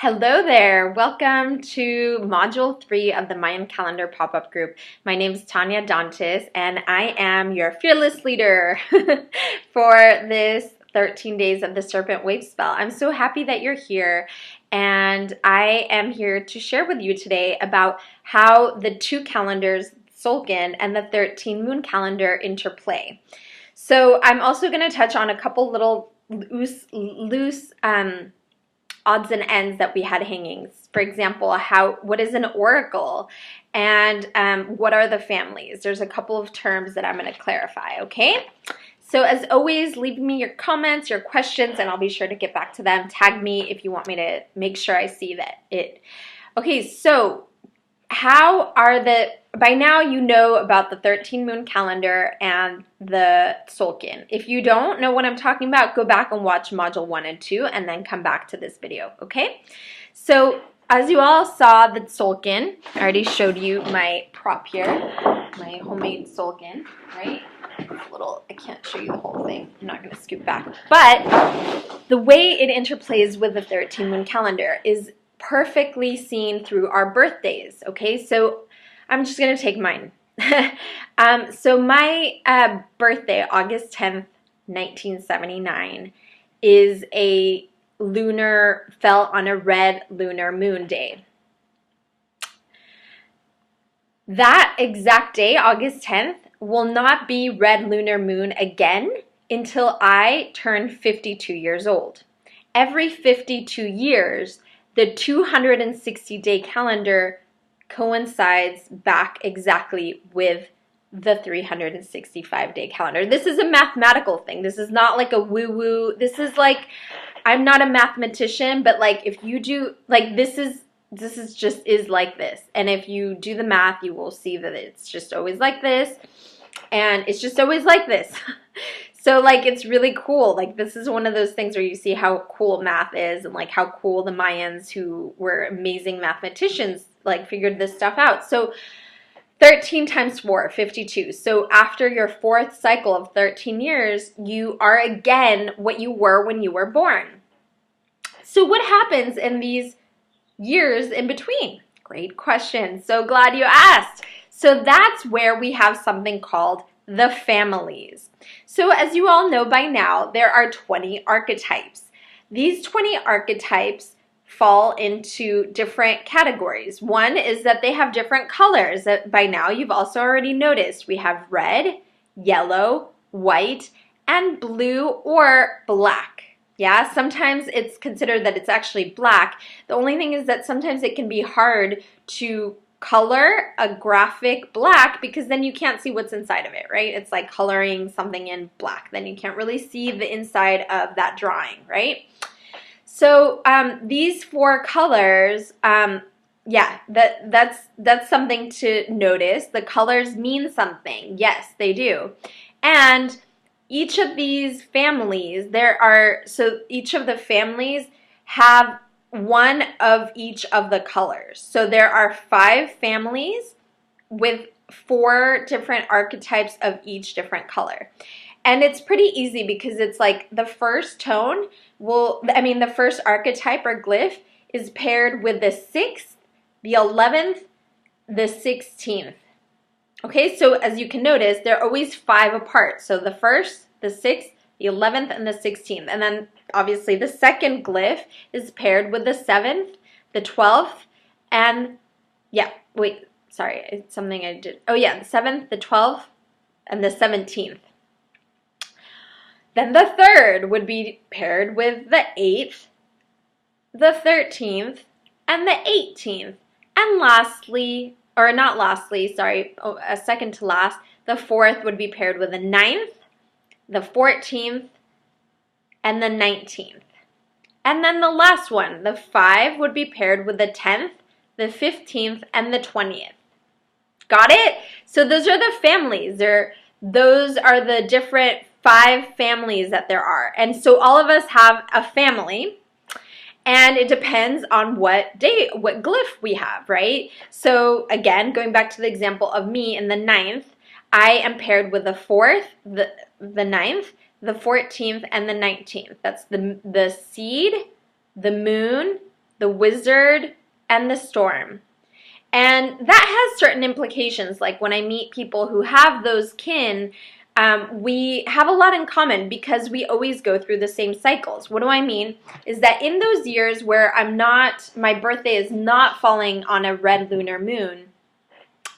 Hello there. Welcome to Module 3 of the Mayan Calendar pop-up group. My name is Tanya Dantes, and I am your fearless leader for this 13 days of the Serpent Wave spell. I'm so happy that you're here, and I am here to share with you today about how the two calendars, Tzolkin and the 13 Moon Calendar, interplay. So I'm also going to touch on a couple little loose odds and ends that we had hanging. For example, what is an oracle, and what are the families? There's a couple of terms that I'm going to clarify, okay? So as always, leave me your comments, your questions, and I'll be sure to get back to them. Tag me if you want me to make sure I see it. Okay, so by now you know about the 13 Moon Calendar and the Tzolkin. If you don't know what I'm talking about, go back and watch Module 1 and 2 and then come back to this video, okay? So as you all saw, the Tzolkin, I already showed you my prop here, my homemade Tzolkin, right? I can't show you the whole thing. I'm not going to scoot back. But the way it interplays with the 13 Moon Calendar is perfectly seen through our birthdays, okay? So I'm just going to take mine. So my birthday, August 10th, 1979, is fell on a red lunar moon day. That exact day, August 10th, will not be red lunar moon again until I turn 52 years old. Every 52 years, the 260-day calendar coincides back exactly with the 365-day calendar. This is a mathematical thing. This is not like a woo-woo. This is like, I'm not a mathematician, but like if you do, like this is like this. And if you do the math, you will see that it's just always like this. And it's just always like this. So like it's really cool. Like this is one of those things where you see how cool math is and like how cool the Mayans, who were amazing mathematicians, like figured this stuff out. So 13 times 4, 52. So after your fourth cycle of 13 years, you are again what you were when you were born. So what happens in these years in between? Great question. So glad you asked. So that's where we have something called the families. So as you all know by now, there are 20 archetypes. These 20 archetypes fall into different categories. One is that they have different colors. That by now you've also already noticed. We have red, yellow, white, and blue or black. Yeah, sometimes it's considered that it's actually black. The only thing is that sometimes it can be hard to color a graphic black because then you can't see what's inside of it, right? It's like coloring something in black. Then you can't really see the inside of that drawing, right? So these four colors, yeah, that's something to notice. The colors mean something. Yes, they do. And each of these families, each of the families have one of each of the colors. So there are 5 families with 4 different archetypes of each different color. And it's pretty easy because it's like the first tone the first archetype or glyph is paired with the 6th, the 11th, the 16th. Okay, so as you can notice, they're always 5 apart. So the 1st, the 6th, the 11th, and the 16th. And then obviously the second glyph is paired with the 7th, the 12th, and the 7th, the 12th, and the 17th. Then the third would be paired with the 8th, the 13th, and the 18th. And second to last, the 4th would be paired with the 9th, the 14th, and the 19th. And then the last one, the 5, would be paired with the 10th, the 15th, and the 20th. Got it? So those are the families. Those are the different 5 families that there are. And so all of us have a family, and it depends on what glyph we have, right? So again, going back to the example of me in the 9th, I am paired with the 4th, the 9th, the 14th, and the 19th. That's the seed, the moon, the wizard, and the storm. And that has certain implications. Like when I meet people who have those kin, we have a lot in common because we always go through the same cycles. What do I mean? Is that in those years where my birthday is not falling on a red lunar moon,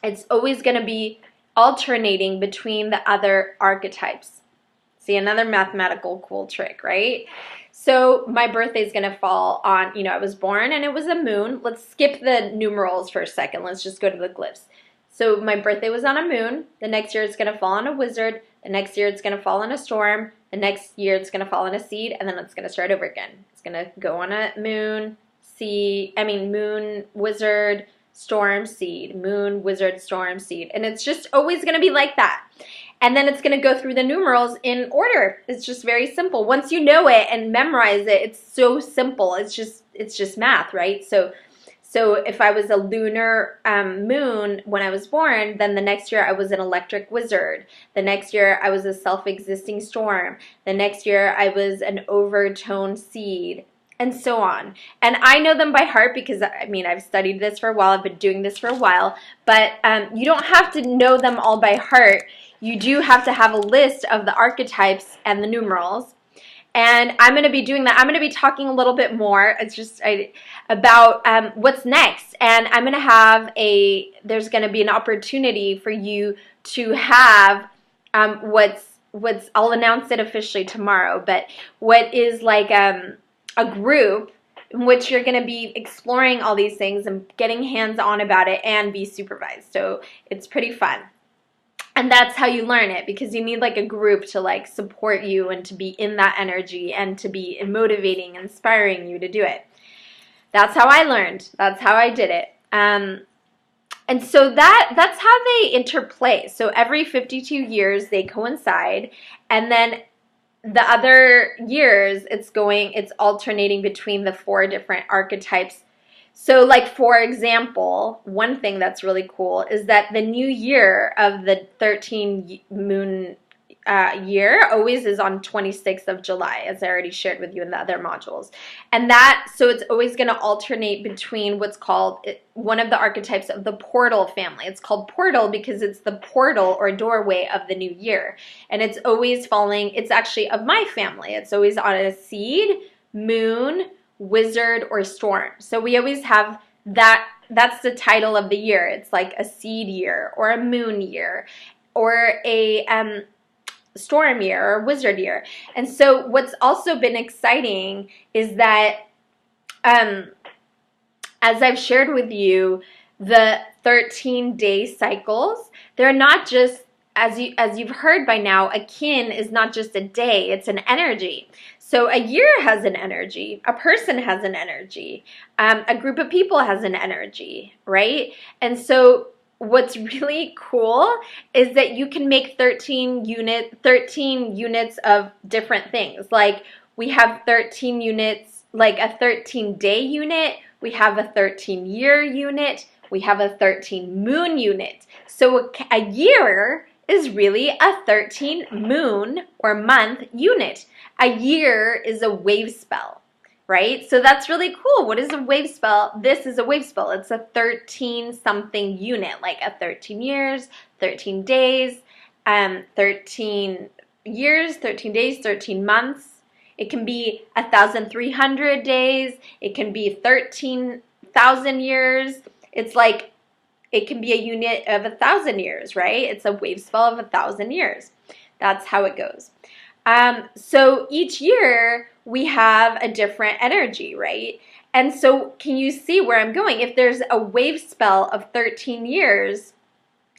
it's always going to be alternating between the other archetypes. See, another mathematical cool trick, right? So my birthday is going to fall on, I was born and it was a moon. Let's skip the numerals for a second. Let's just go to the glyphs. So my birthday was on a moon. The next year it's going to fall on a wizard. The next year it's going to fall on a storm. The next year it's going to fall on a seed. And then it's going to start over again. It's going to go on a moon, moon, wizard, storm, seed, moon, wizard, storm, seed. And it's just always going to be like that. And then it's going to go through the numerals in order. It's just very simple. Once you know it and memorize it, it's so simple. It's just math, right? So if I was a lunar moon when I was born, then the next year I was an electric wizard. The next year I was a self-existing storm. The next year I was an overtone seed, and so on. And I know them by heart because, I've studied this for a while. I've been doing this for a while. But you don't have to know them all by heart. You do have to have a list of the archetypes and the numerals. And I'm going to be doing that. I'm going to be talking a little bit more about what's next. And I'm going to have there's going to be an opportunity for you to have I'll announce it officially tomorrow, but what is like a group in which you're going to be exploring all these things and getting hands-on about it and be supervised. So it's pretty fun. And that's how you learn it, because you need like a group to like support you and to be in that energy and to be motivating, inspiring you to do it. That's how I learned. That's how I did it. And so that's how they interplay. So every 52 years they coincide, and then the other years it's alternating between the 4 different archetypes. So like, for example, one thing that's really cool is that the new year of the 13 moon year always is on 26th of July, as I already shared with you in the other modules. And so it's always going to alternate between what's called one of the archetypes of the portal family. It's called portal because it's the portal or doorway of the new year. And it's always it's actually of my family. It's always on a seed, moon, wizard, or storm. So we always have that's the title of the year. It's like a seed year or a moon year or a storm year or wizard year. And so what's also been exciting is that as I've shared with you, the 13-day cycles, they're not just, as you've heard by now, a kin is not just a day, it's an energy. So a year has an energy, a person has an energy, a group of people has an energy, right? And so what's really cool is that you can make 13 units of different things. Like we have 13 units, like a 13-day unit, we have a 13-year unit, we have a 13-moon unit. So a year is really a 13 moon or month unit. A year is a wave spell, right? So that's really cool. What is a wave spell? This is a wave spell. It's a 13-something unit, like a 13 years, 13 days, 13 years, 13 days, 13 months. It can be 1,300 days. It can be 13,000 years. It's like it can be a unit of 1,000 years, right? It's a wave spell of 1,000 years. That's how it goes. So each year we have a different energy, right? And so can you see where I'm going? If there's a wave spell of 13 years,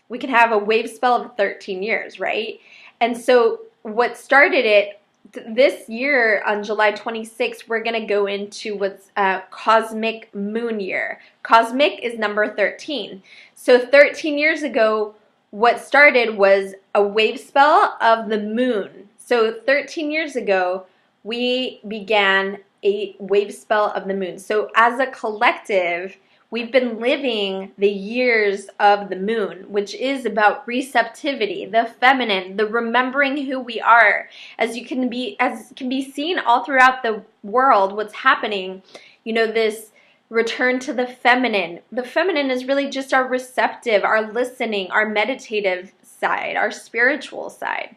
we can have a wave spell of 13 years, right? And so what started it this year on July 26th, we're going to go into what's cosmic moon year. Cosmic is number 13. So 13 years ago, what started was a wave spell of the moon. So 13 years ago, we began a wave spell of the moon. So as a collective, we've been living the years of the moon, which is about receptivity, the feminine, the remembering who we are. As can be seen all throughout the world, what's happening, this return to the feminine. The feminine is really just our receptive, our listening, our meditative side, our spiritual side,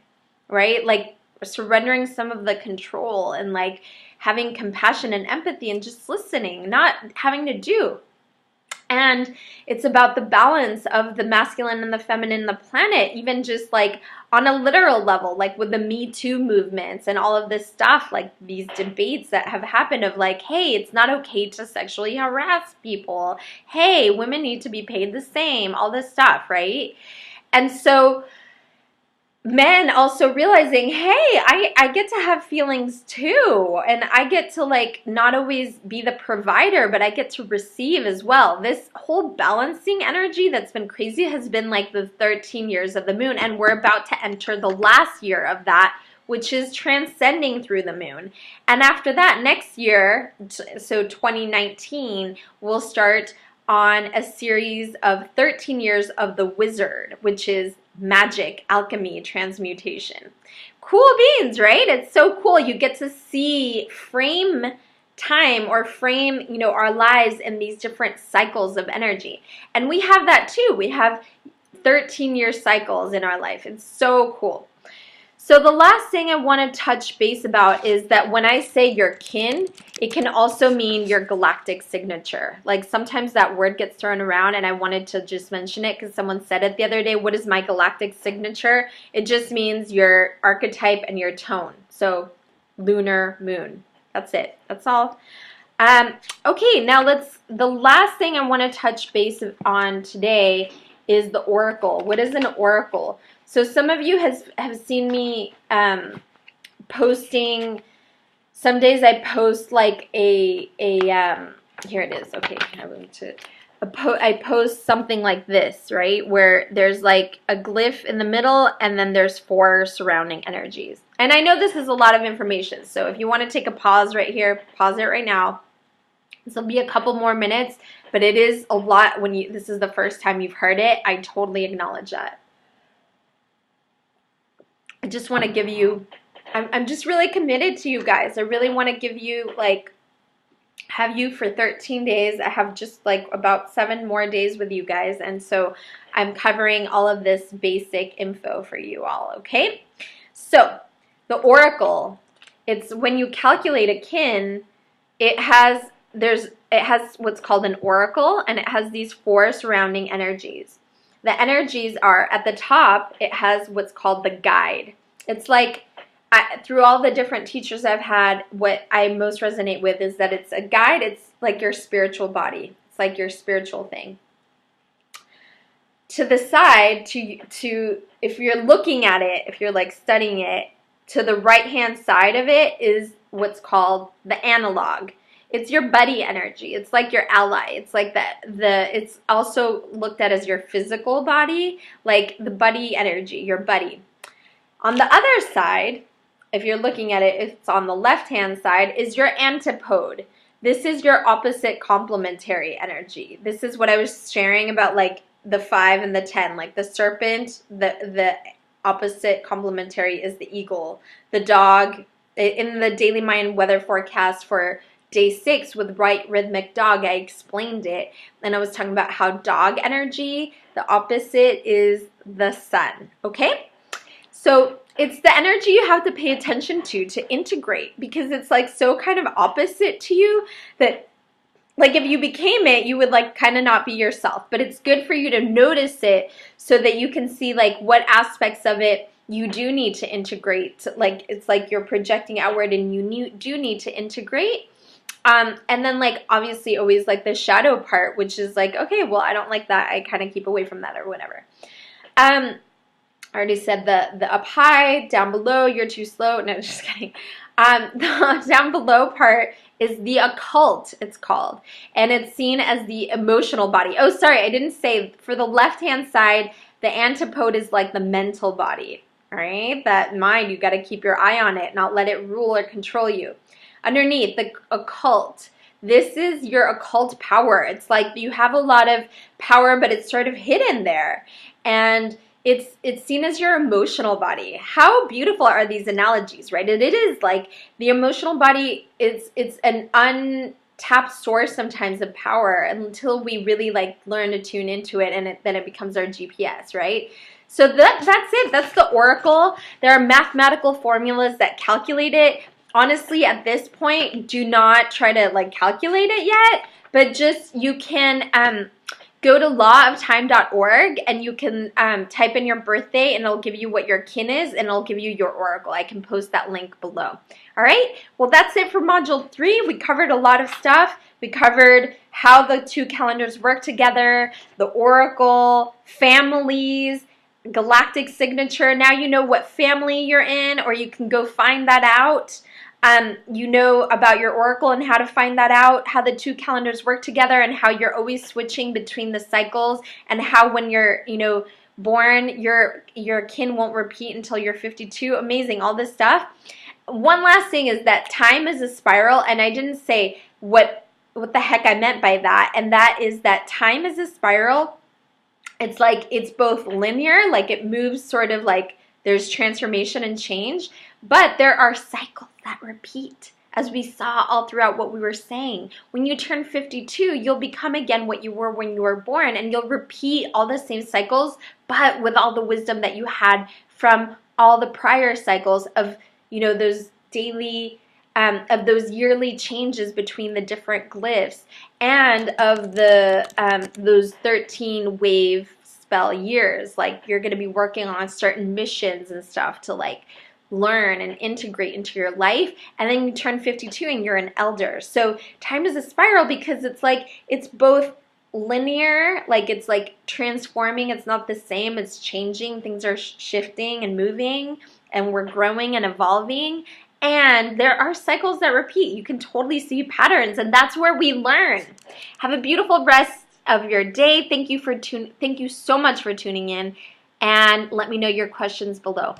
right? Like surrendering some of the control and like having compassion and empathy and just listening, not having to do. And it's about the balance of the masculine and the feminine in the planet, even just like on a literal level, like with the Me Too movements and all of this stuff, like these debates that have happened of like, hey, it's not okay to sexually harass people. Hey, women need to be paid the same, all this stuff, right? And so men also realizing, hey, I get to have feelings too, and I get to like not always be the provider, but I get to receive as well. This whole balancing energy that's been crazy has been like the 13 years of the moon, and we're about to enter the last year of that, which is transcending through the moon. And after that, next year, so 2019, we'll start on a series of 13 years of the wizard, which is magic, alchemy, transmutation. Cool beans, right? It's so cool. You get to see, frame time or frame, our lives in these different cycles of energy. And we have that too. We have 13-year cycles in our life. It's so cool. So the last thing I want to touch base about is that when I say your kin, it can also mean your galactic signature. Like sometimes that word gets thrown around, and I wanted to just mention it because someone said it the other day. What is my galactic signature? It just means your archetype and your tone. So lunar, moon. That's it. That's all. Okay, now the last thing I want to touch base on today is the oracle. What is an oracle? So some of you have seen me posting. Some days I post like here it is. Okay, I post something like this, right? Where there's like a glyph in the middle, and then there's 4 surrounding energies. And I know this is a lot of information, so if you want to take a pause right here, pause it right now. This will be a couple more minutes, but it is a lot when this is the first time you've heard it. I totally acknowledge that. I just want to give you, I'm just really committed to you guys. I really want to give you, like, have you for 13 days. I have just like about 7 more days with you guys. And so I'm covering all of this basic info for you all, okay? So the oracle, it's when you calculate a kin, it has what's called an oracle, and it has these 4 surrounding energies. The energies are at the top, it has what's called the guide. It's like, through all the different teachers I've had, what I most resonate with is that it's a guide. It's like your spiritual body. It's like your spiritual thing. To the side, to if you're looking at it, if you're like studying it, to the right-hand side of it is what's called the analog. It's your buddy energy. It's like your ally. It's like it's also looked at as your physical body, like the buddy energy, your buddy. On the other side, if you're looking at it, it's on the left-hand side, is your antipode. This is your opposite complementary energy. This is what I was sharing about, like the 5 and the 10, like the serpent, the opposite complementary is the eagle. The dog, in the daily Mayan weather forecast for Day 6 with right rhythmic dog, I explained it, and I was talking about how dog energy, the opposite is the sun, okay? So it's the energy you have to pay attention to integrate, because it's like so kind of opposite to you that like if you became it, you would like kind of not be yourself. But it's good for you to notice it so that you can see like what aspects of it you do need to integrate. Like it's like you're projecting outward and you do need to integrate. And then like obviously always like the shadow part, which is like, okay, well, I don't like that. I kind of keep away from that or whatever. I already said the up high, down below, you're too slow. No, just kidding. The down below part is the occult, it's called. And it's seen as the emotional body. Oh, sorry, I didn't say. For the left-hand side, the antipode is like the mental body, all right? That mind, you got to keep your eye on it, not let it rule or control you. Underneath, the occult. This is your occult power. It's like you have a lot of power, but it's sort of hidden there. And it's seen as your emotional body. How beautiful are these analogies, right? And it is like the emotional body, it's an tap source sometimes of power until we really like learn to tune into it, and then it becomes our GPS, right? So that's it. That's the oracle. There are mathematical formulas that calculate it. Honestly, at this point, do not try to like calculate it yet, but just you can go to lawoftime.org and you can type in your birthday and it'll give you what your kin is and it'll give you your oracle. I can post that link below. All right, well, that's it for Module 3. We covered a lot of stuff. We covered how the two calendars work together, the oracle, families, galactic signature. Now you know what family you're in, or you can go find that out. You know about your oracle and how to find that out, how the two calendars work together, and how you're always switching between the cycles, and how when you're, born, your kin won't repeat until you're 52. Amazing, all this stuff. One last thing is that time is a spiral, and I didn't say what the heck I meant by that, and that is that time is a spiral. It's like it's both linear, like it moves sort of like there's transformation and change, but there are cycles that repeat, as we saw all throughout what we were saying. When you turn 52, you'll become again what you were when you were born, and you'll repeat all the same cycles, but with all the wisdom that you had from all the prior cycles of, those daily, of those yearly changes between the different glyphs, and of those 13 wave spell years. Like, you're going to be working on certain missions and stuff to like learn and integrate into your life, and then you turn 52 and you're an elder. So time is a spiral because it's like it's both linear, like it's like transforming, it's not the same, it's changing, things are shifting and moving, and we're growing and evolving, and there are cycles that repeat. You can totally see patterns, and that's where we learn. Have a beautiful rest of your day. Thank you so much for tuning in, and let me know your questions below.